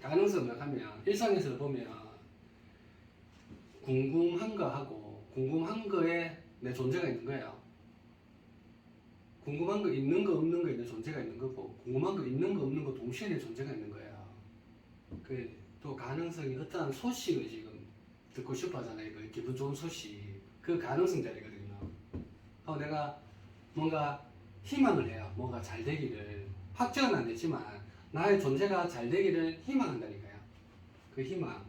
가능성을 하면 일상에서 보면 궁금한 거 하고 궁금한 거에 내 존재가 있는 거예요. 궁금한 거 있는 거 없는 거에 내 존재가 있는 거고 궁금한 거 있는 거 없는 거 동시에 내 존재가 있는 거예요. 또 가능성이 어떠한 소식을 지금 듣고 싶어 하잖아요. 그 기분 좋은 소식. 그 가능성 자리거든요. 내가 뭔가 희망을 해요. 뭔가 잘 되기를. 확정은 안 되지만 나의 존재가 잘 되기를 희망한다니까요. 그 희망.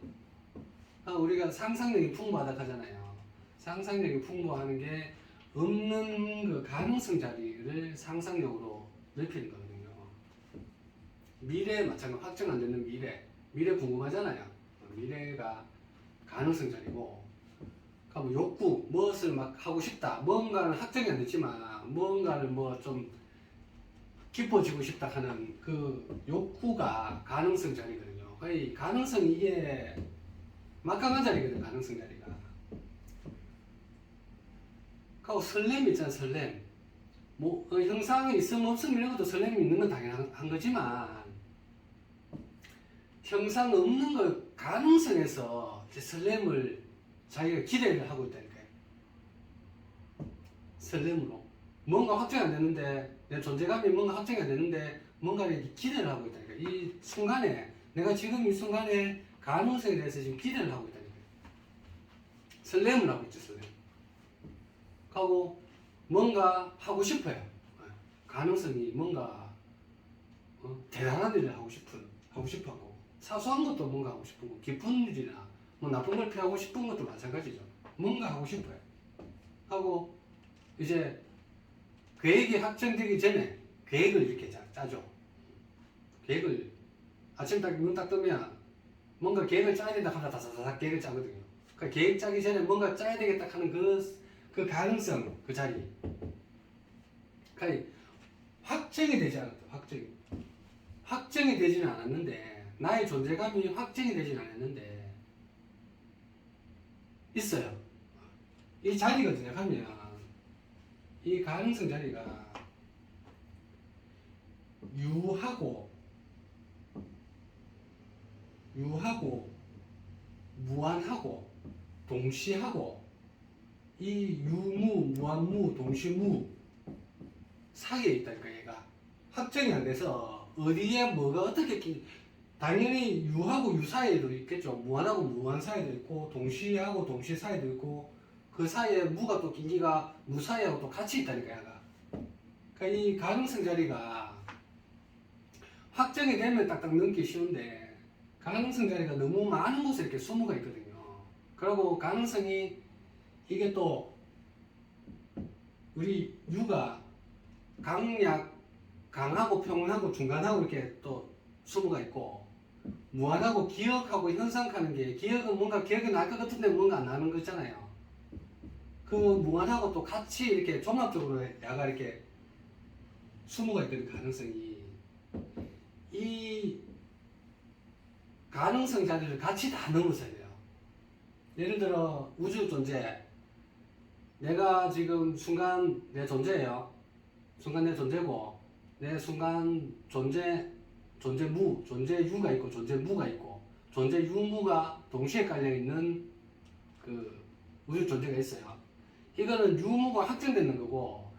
우리가 상상력이 풍부하다 하잖아요. 상상력이 풍부하는 게 없는 그 가능성 자리를 상상력으로 넓히는 거거든요. 미래에 마찬가지. 확정 안 되는 미래 궁금하잖아요. 미래가 가능성 자리고, 뭐 욕구, 무엇을 막 하고 싶다. 뭔가는 확정이 안 됐지만 뭔가를 뭐 좀 깊어지고 싶다 하는 그 욕구가 가능성 자리거든요. 거의 가능성 이게 막강한 자리거든. 가능성 자리가. 그리고 설렘 있잖아. 설렘. 뭐 형상이 있으면 없으면 이런 것도 설렘이 있는 건 당연한 거지만 형상 없는 걸 가능성에서 설렘을 자기가 기대를 하고 있다니까요. 설렘으로. 뭔가 확정이 안 되는데, 내 존재감이 뭔가 확정이 안 되는데, 뭔가 이렇게 기대를 하고 있다니까. 이 순간에, 내가 지금 이 순간에 가능성에 대해서 지금 기대를 하고 있다니까요. 설렘을 하고 있죠, 설렘. 하고, 뭔가 하고 싶어요. 가능성이 뭔가, 대단한 일을 하고 싶어하고, 사소한 것도 뭔가 하고 싶고, 깊은 일이나, 뭐 나쁜 걸 피하고 싶은 것도 마찬가지죠. 뭔가 하고 싶어요. 하고 이제 계획이 확정되기 전에 계획을 이렇게 짜죠. 계획을 아침 딱 눈 딱 뜨면 뭔가 계획을 짜야 된다 하다 다사다삭 계획을 짜거든요. 그러니까 계획 짜기 전에 뭔가 짜야 되겠다 하는 그 가능성, 그 자리. 그러니까 확정이 되지 않았다. 확정이 되지는 않았는데, 나의 존재감이 확정이 되지는 않았는데 있어요. 이 자리거든요. 하면 이 가능성 자리가 유하고 무한하고 동시하고, 이 유무, 무한무, 동시무 사이에 있다니까. 얘가 확정이 안 돼서 어디에 뭐가 어떻게 당연히 유하고 유 사이에도 있겠죠. 무한하고 무한 사이에도 있고 동시하고 동시 사이에도 있고, 그 사이에 무가 또 긴기가 무 사이하고 또 같이 있다니까. 얘가. 그러니까 이 가능성 자리가 확정이 되면 딱딱 넘기 쉬운데, 가능성 자리가 너무 많은 곳에 이렇게 숨어가 있거든요. 그리고 가능성이 이게 또 우리 유가 강하고 평온하고 중간하고 이렇게 또 숨어가 있고, 무한하고 기억하고 현상하는 게, 기억은 뭔가 기억이 날 것 같은데 뭔가 안 나는 거 있잖아요. 그 무한하고 또 같이 이렇게 종합적으로 약간 이렇게 숨어가 있던 가능성이, 이 가능성 자리를 같이 다 넘어서야 돼요. 예를 들어 우주 존재, 내가 지금 순간 내 존재예요. 순간 내 존재고, 내 순간 존재무, 존재유가 있고 존재무가 있고, 존재유무가 동시에 깔려있는 그 우주 존재가 있어요. 이거는 유무가 확정되는 거고,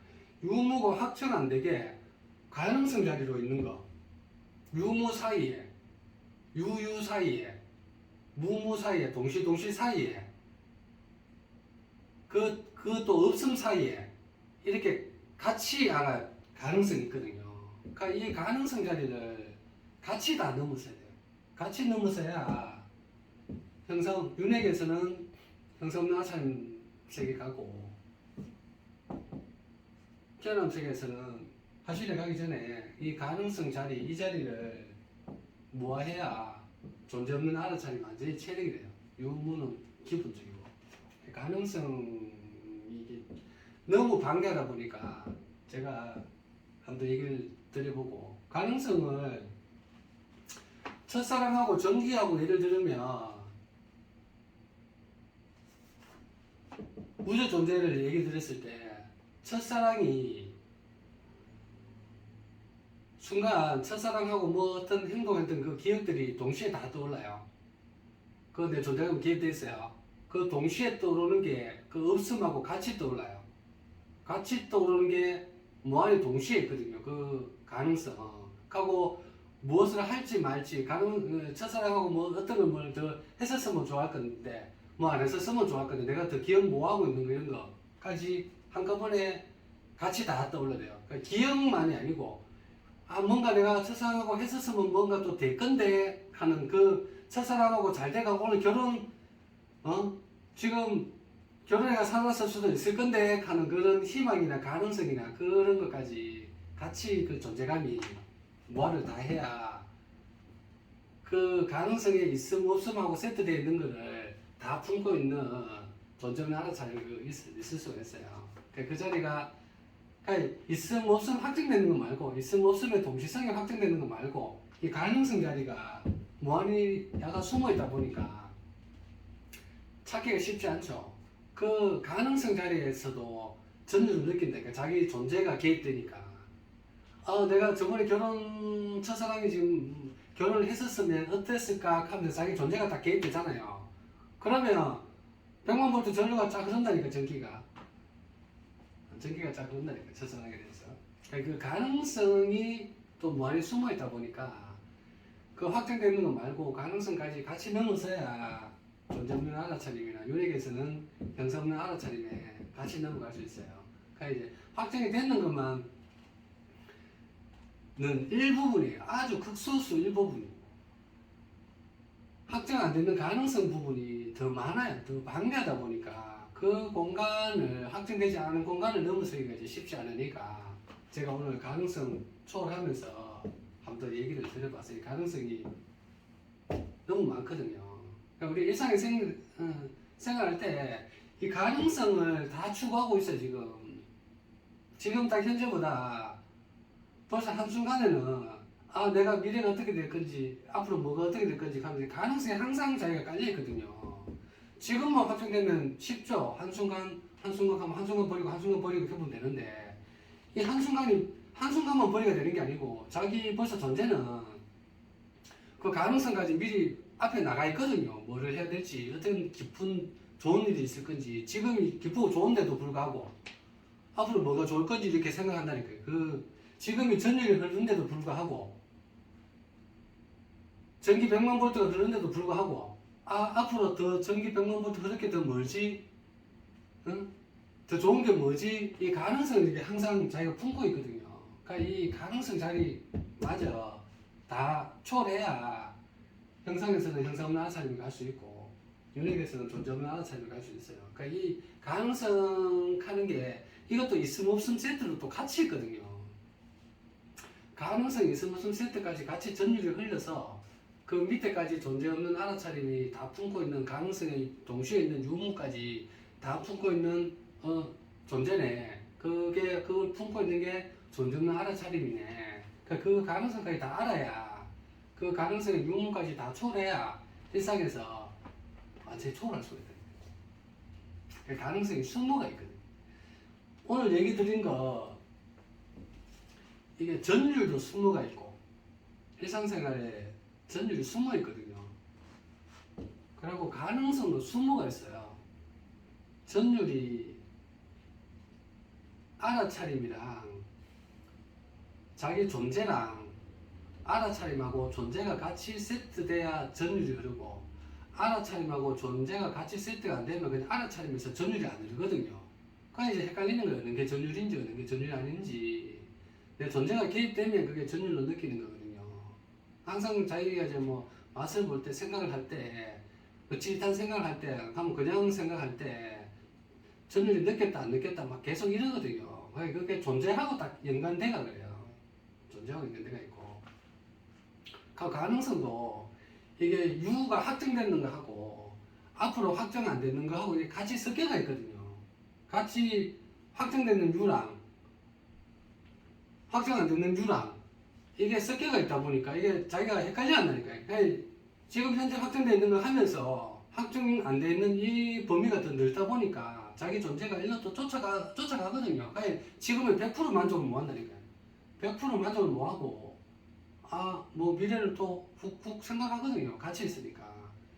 유무가 확정 안 되게 가능성 자리로 있는 거, 유무 사이에, 유유 사이에, 무무 사이에, 동시 사이에, 그것도 없음 사이에 이렇게 같이 알아 가능성이 있거든요. 그러니까 이 가능성 자리를 같이 다 넘어서야 돼요. 같이 넘어서야 윤핵에서는 형성 없는 아차림 세계 가고, 깨어남 세계에서는 화실에 가기 전에 이 가능성 자리, 이 자리를 모아해야 존재 없는 알아차림이 완전히 체력이 돼요. 유무는 기본적이고, 가능성이 너무 방대하다 보니까 제가 한번 얘기를 드려보고, 가능성을 첫사랑하고 전기하고 예를 들으면 우주 존재를 얘기 드렸을 때 첫사랑이 순간 첫사랑하고 뭐 어떤 행동했던 그 기억들이 동시에 다 떠올라요. 그 내 존재감 기억돼 있어요. 그 동시에 떠오르는 게 그 없음하고 같이 떠올라요. 같이 떠오르는 게 무한히 동시에 있거든요. 그 가능성. 하고 무엇을 할지 말지 첫사랑하고 뭐 어떤 걸 뭘 더 했었으면 좋아할 건데 뭐 안 했었으면 좋아할 건데 내가 더 기억 뭐 하고 있는 거 이런 거까지 한꺼번에 같이 다 떠올라요. 그러니까 기억만이 아니고 뭔가 내가 첫사랑하고 했었으면 뭔가 또 될 건데 하는 그 첫사랑하고 잘 돼가고 오늘 결혼 지금 결혼해가 살았을 수도 있을 건데 하는 그런 희망이나 가능성이나 그런 것까지 같이 그 존재감이 뭐를 다 해야 그 가능성에 있음 없음하고 세트되어 있는 거를 다 품고 있는 존재는 알아차리고 있을 수가 있어요. 그 자리가 있음 없음 확정되는 거 말고 있음 없음의 동시성이 확정되는 거 말고 이 가능성 자리가 무한히 약간 숨어 있다 보니까 찾기가 쉽지 않죠. 그 가능성 자리에서도 전율을 느낀다. 그러니까 자기 존재가 개입되니까 내가 저번에 첫사랑이 지금 결혼을 했었으면 어땠을까 하면서 자기 존재가 다 개입되잖아요. 그러면 100만 볼트 전류가 쫙 흐른다니까 전기가 쫙 흐른다니까 첫사랑에 대해서. 그러니까 그 가능성이 또 무한히 숨어 있다 보니까 그 확정되는 거 말고 가능성까지 같이 넘어서야 존재 없는 알아차림이나 윤핵에서는 형성 없는 알아차림에 같이 넘어갈 수 있어요. 그러니까 이제 확정이 되는 것만 는 일부분이에요. 아주 극소수 일부분이고 확정 안 되는 가능성 부분이 더 많아요. 더 방대하다 보니까 그 공간을 확정되지 않은 공간을 넘어서기가 이제 쉽지 않으니까 제가 오늘 가능성 초월하면서 한번 더 얘기를 드려봤어요. 가능성이 너무 많거든요. 그러니까 우리 일상에 생활할 때 이 가능성을 다 추구하고 있어요. 지금 딱 현재보다 벌써 한순간에는 내가 미래가 어떻게 될 건지 앞으로 뭐가 어떻게 될 건지 하면서 가능성이 항상 자기가 깔려있거든요. 지금만 확정되면 쉽죠. 한순간 하면 한순간 버리고 해보면 되는데 이 한순간만 버리가 되는 게 아니고 자기 벌써 존재는 그 가능성까지 미리 앞에 나가 있거든요. 뭐를 해야 될지 어떤 깊은 좋은 일이 있을 건지 지금이 기쁘고 좋은데도 불구하고 앞으로 뭐가 좋을 건지 이렇게 생각한다니까요. 지금이 전율이 흐르는데도 불구하고 전기 100만 볼트가 흐르는데도 불구하고 앞으로 더 전기 100만 볼트 그렇게 더 멀지? 응? 더 좋은 게 뭐지? 이 가능성을 이게 항상 자기가 품고 있거든요. 그러니까 이 가능성 자리마저 다 초월해야 형상에서는 형상 없는 알아차림을 갈 수 있고 윤핵에서는 존재 없는 알아차림을 갈 수 있어요. 그러니까 이 가능성 하는 게 이것도 있음 없음 세트로 또 같이 있거든요. 가능성 있음 없음 세트까지 같이 전율이 흘려서 그 밑에까지 존재 없는 알아차림이 다 품고 있는 가능성이 동시에 있는 유무까지 다 품고 있는 존재네. 그걸 품고 있는 게 존재 없는 알아차림이네. 그러니까 그 가능성까지 다 알아야 그 가능성의 유무까지 다 초월해야 일상에서 완전히 초월할 수가 있다. 그 가능성이 숨어가 있거든. 오늘 얘기 드린 거 이게 전율도 숨어가 있고 일상생활에 전율이 숨어 있거든요. 그리고 가능성도 숨어가 있어요. 전율이 알아차림이랑 자기 존재랑 알아차림하고 존재가 같이 세트돼야 전율이 흐르고 알아차림하고 존재가 같이 세트가 안 되면 그냥 알아차림에서 전율이 안 흐르거든요. 그러니까 이제 헷갈리는 거예요. 어느 게 전율인지 어느 게 전율이 아닌지. 내 존재가 개입되면 그게 전율로 느끼는 거거든요. 항상 자기가 이제 뭐 맛을 볼 때 생각을 할 때, 찌릿한 생각을 할 때, 하면 그냥 생각할 때 전율이 느꼈다 안 느꼈다 막 계속 이러거든요. 그게 존재하고 딱 연관돼가 그래요. 존재하고 연관돼가 있고. 그 가능성도 이게 유가 확정되는 거 하고 앞으로 확정 안 되는 거 하고 같이 섞여가 있거든요. 같이 확정되는 유랑 확정 안 되는 유랑 이게 섞여가 있다 보니까 이게 자기가 헷갈려 한다니까요. 지금 현재 확정되어 있는 걸 하면서 확정 안 돼 있는 이 범위가 더 넓다 보니까 자기 존재가 일로 또 쫓아가거든요. 그러니까 지금은 100% 만족을 못 한다니까요. 100% 만족을 못 하고, 뭐 미래를 또 훅훅 생각하거든요. 같이 있으니까.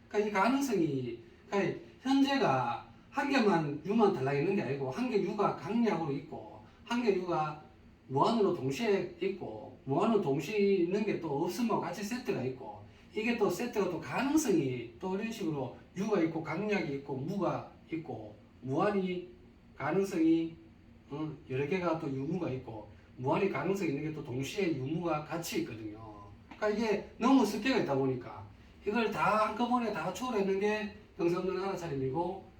그러니까 이 가능성이, 그러니까 현재가 한 개만 유만 달라 있는 게 아니고, 한 개 유가 강약으로 있고, 한 개 유가 무한으로 동시에 있고, 무한으로 동시에 있는 게 또 없음하고 같이 세트가 있고, 이게 또 세트가 또 가능성이 또 이런 식으로 유가 있고 강약이 있고 무가 있고 무한히 가능성이 여러 개가 또 유무가 있고 무한히 가능성이 있는 게 또 동시에 유무가 같이 있거든요. 그러니까 이게 너무 습계가 있다 보니까 이걸 다 한꺼번에 다 초월했는 게 형성 없는 알아차림이고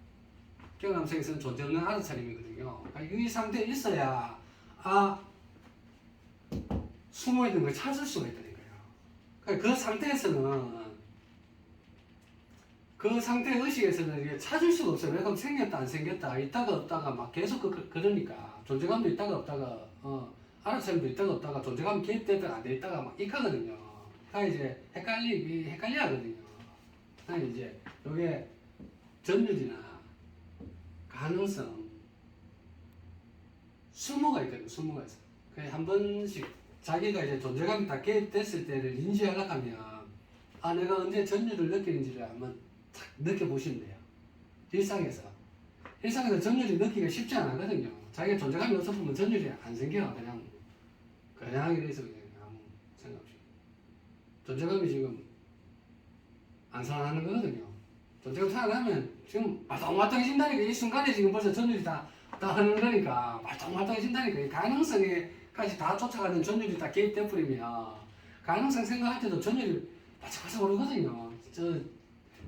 경남성에서는 존재 없는 알아차림이거든요. 그러니까 이 상태에 있어야 숨어있는 걸 찾을 수가 있다니까요. 그러니까 그 상태에서는 그 상태 의식에서는 이게 찾을 수가 없어요. 왜냐면 생겼다 안 생겼다 있다가 없다가 막 계속 그러니까 존재감도 있다가 없다가 알아차림도 있다가 없다가 존재감 개입됐다가 안 돼 있다가 막 익하거든요. 그러니까 이제 헷갈려 하거든요. 그러니까 이제 요게 전율이나 가능성 수모가 있거든요. 수모가 있어요. 그냥 한 번씩 자기가 이제 존재감이 다 개입됐을 때를 인지하려고 하면 내가 언제 전율을 느끼는지를 한번 탁 느껴보시면 돼요. 일상에서 전율이 느끼기가 쉽지 않거든요. 자기가 존재감이 없으면 전율이 안 생겨요. 그냥 이래서 그냥 아무 생각 없이 존재감이 지금 안 살아나는 거거든요. 존재감 살아나면 지금 말똥말똥해진다니까. 이 순간에 지금 벌써 전율이 다 흐르는 거니까 말똥말똥해진다니까. 이 가능성에까지 다 쫓아가는 전율이 다 개입돼 버리면 가능성 생각할 때도 전율이 바짝바짝 오르거든요.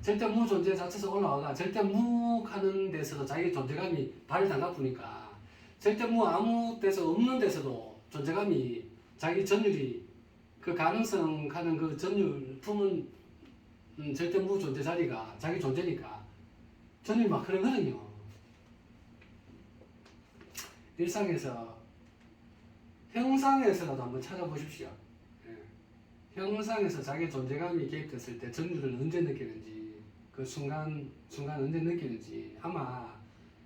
절대 무 존재 자체에서 올라와가 절대 무 하는 데서도 자기 존재감이 발을 다 나쁘니까 절대 무 아무 데서 없는 데서도 존재감이 자기 전율이 그 가능성 하는 그 전율 품은 절대 무 존재 자리가 자기 존재니까 전율이 막 흐르거든요. 일상에서 형상에서라도 한번 찾아보십시오. 형상에서 자기 존재감이 개입됐을 때 전율을 언제 느끼는지 그 순간 언제 느끼는지 아마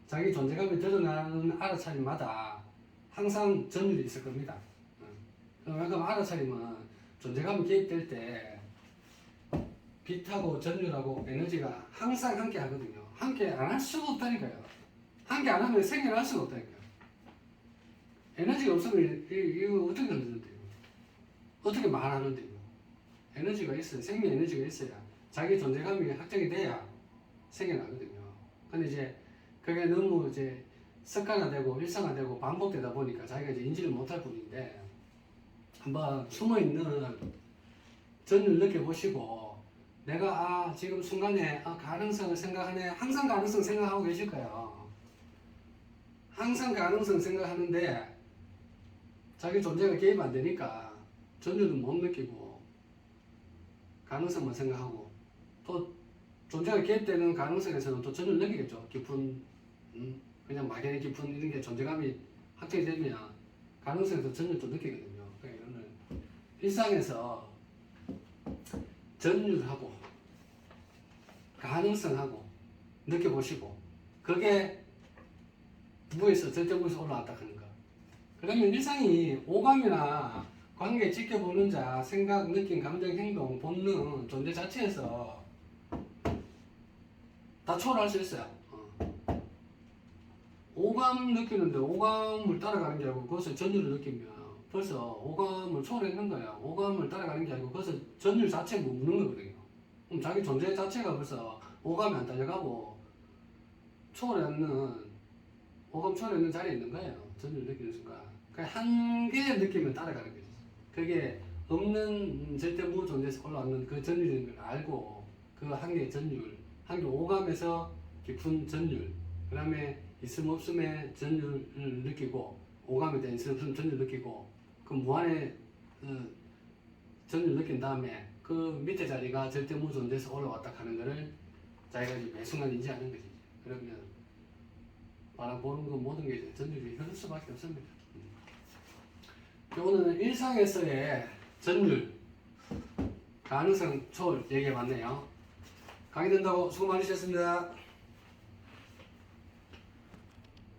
자기 존재감이 드러나는 알아차림마다 항상 전율이 있을 겁니다. 그만큼 알아차림은 존재감이 개입될 때 빛하고 전율하고 에너지가 항상 함께 하거든요. 함께 안 할 수가 없다니까요. 함께 안 하면 생겨날 수가 없다니까요. 에너지가 없으면 이거 어떻게 하는데요? 어떻게 말하는데요? 에너지가 있어요. 생명 에너지가 있어야 자기 존재감이 확정이 돼야 생겨나거든요. 근데 이제 그게 너무 이제 습관화되고 일상화되고 반복되다 보니까 자기가 이제 인지를 못할 뿐인데 한번 숨어있는 전율 느껴보시고 내가 지금 순간에 가능성을 생각하네. 항상 가능성 생각하고 계실 거예요. 항상 가능성 생각하는데 자기 존재가 개입 안 되니까 전율은 못 느끼고 가능성만 생각하고 또 존재가 개입되는 가능성에서는 또 전율 느끼겠죠. 깊은 그냥 막연히 깊은 이런 게 존재감이 확정이 되면 가능성에서 전율도 느끼거든요. 그러니까 이거는 일상에서 전율하고 가능성하고 느껴보시고 그게 무에서 절대무에서 올라왔다 하는 거. 그러면 일상이 오감이나 관계 지켜보는 자, 생각, 느낌, 감정, 행동, 본능, 존재 자체에서 다 초월할 수 있어요. 오감 느끼는데 오감을 따라가는 게 아니고 그것을 전율을 느끼면 벌써 오감을 초월했는 거야. 오감을 따라가는 게 아니고 그것을 전율 자체에 묻는 거거든요. 그럼 자기 존재 자체가 벌써 오감이 안 따라가고 오감 초월했는 자리에 있는 거예요. 전율 느끼는 순간. 그러니까 한 개의 느낌을 따라가는 거지. 그게 없는 절대 무존재에서 올라오는 그 전율인 걸 알고 그 한 개의 전율, 한 개 오감에서 깊은 전율, 그 다음에 있음 없음의 전율을 느끼고 오감에 대한 있음 없음 전율 느끼고 그 무한의 전율 느낀 다음에 그 밑에 자리가 절대 무존재에서 올라왔다 하는 거를 자기가 매 순간 인지하는 거지. 그러면 바라보는 건 모든 게 전율이 흐를 수밖에 없습니다. 오늘은 일상에서의 전율, 가능성 초월 얘기해봤네요. 하게 된다고 수고 많으셨습니다.